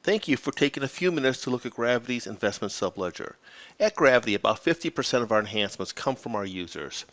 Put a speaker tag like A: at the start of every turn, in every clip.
A: Thank you for taking a few minutes to look at Gravity's investment subledger. At Gravity, about 50% of our enhancements come from our users.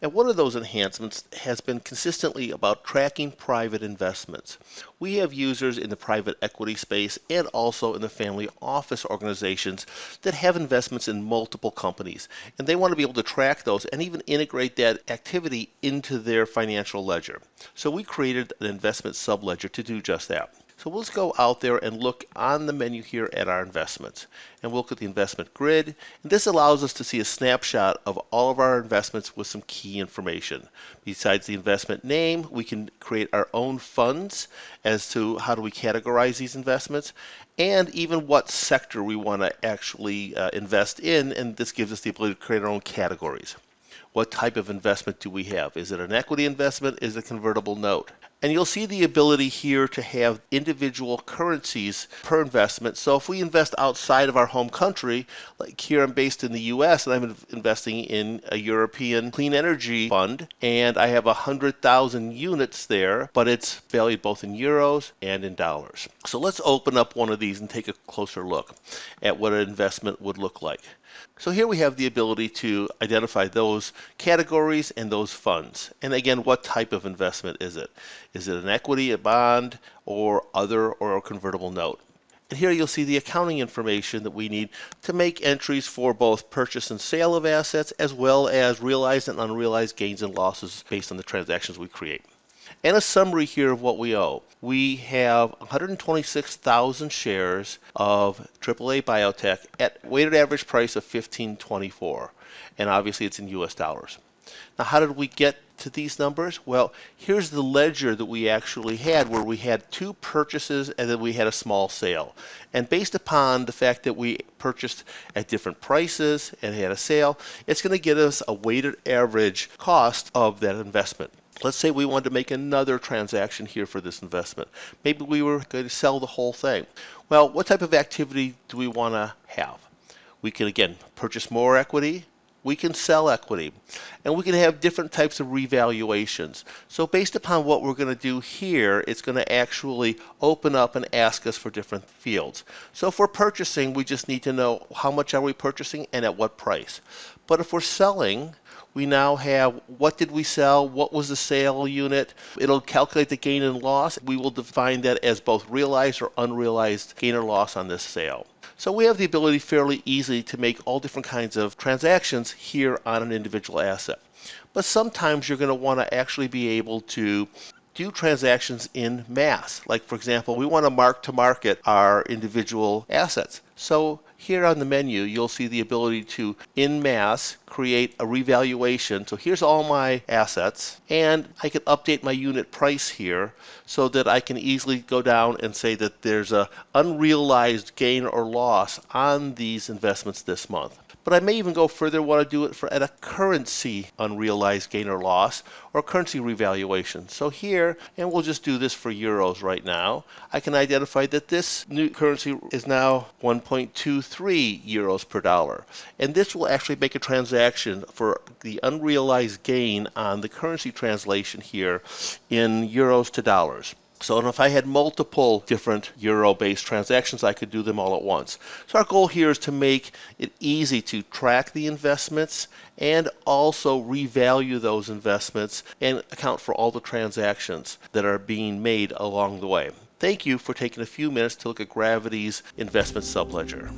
A: And one of those enhancements has been consistently about tracking private investments. We have users in the private equity space and also in the family office organizations that have investments in multiple companies. And they want to be able to track those and even integrate that activity into their financial ledger. So we created an investment subledger to do just that. So let's go out there and look on the menu here at our investments. And we'll look at the investment grid. And this allows us to see a snapshot of all of our investments with some key information. Besides the investment name, we can create our own funds as to how do we categorize these investments, and even what sector we want to actually invest in. And this gives us the ability to create our own categories. What type of investment do we have? Is it an equity investment? Is it a convertible note? And you'll see the ability here to have individual currencies per investment. So if we invest outside of our home country, like here I'm based in the US and I'm investing in a European clean energy fund, and I have 100,000 units there, but it's valued both in euros and in dollars. So let's open up one of these and take a closer look at what an investment would look like. So here we have the ability to identify those categories and those funds. And again, what type of investment is it? Is it an equity, a bond, or other, or a convertible note? And here you'll see the accounting information that we need to make entries for both purchase and sale of assets, as well as realized and unrealized gains and losses based on the transactions we create. And a summary here of what we owe. We have 126,000 shares of AAA Biotech at weighted average price of $15.24, and obviously it's in US dollars. Now, how did we get to these numbers? Well, here's the ledger that we actually had, where we had two purchases and then we had a small sale. And based upon the fact that we purchased at different prices and had a sale, it's going to get us a weighted average cost of that investment. Let's say we wanted to make another transaction here for this investment. Maybe we were going to sell the whole thing. Well, what type of activity do we want to have? We can, again, purchase more equity. We can sell equity. And we can have different types of revaluations. So based upon what we're going to do here, it's going to actually open up and ask us for different fields. So if we're purchasing, we just need to know how much are we purchasing and at what price. But if we're selling, we now have what did we sell, what was the sale unit. It'll calculate the gain and loss. We will define that as both realized or unrealized gain or loss on this sale. So we have the ability fairly easily to make all different kinds of transactions here on an individual asset. But sometimes you're going to want to actually be able to do transactions in mass. Like, for example, we want to mark to market our individual assets. So here on the menu, you'll see the ability to, in mass, create a revaluation. So here's all my assets, and I can update my unit price here so that I can easily go down and say that there's a unrealized gain or loss on these investments this month. But I may even go further, want to do it at a currency unrealized gain or loss, or currency revaluation. So here, and we'll just do this for euros right now, I can identify that this new currency is now 1.23 euros per dollar. And this will actually make a transaction for the unrealized gain on the currency translation here in euros to dollars. So if I had multiple different euro-based transactions, I could do them all at once. So our goal here is to make it easy to track the investments and also revalue those investments and account for all the transactions that are being made along the way. Thank you for taking a few minutes to look at Gravity's investment subledger.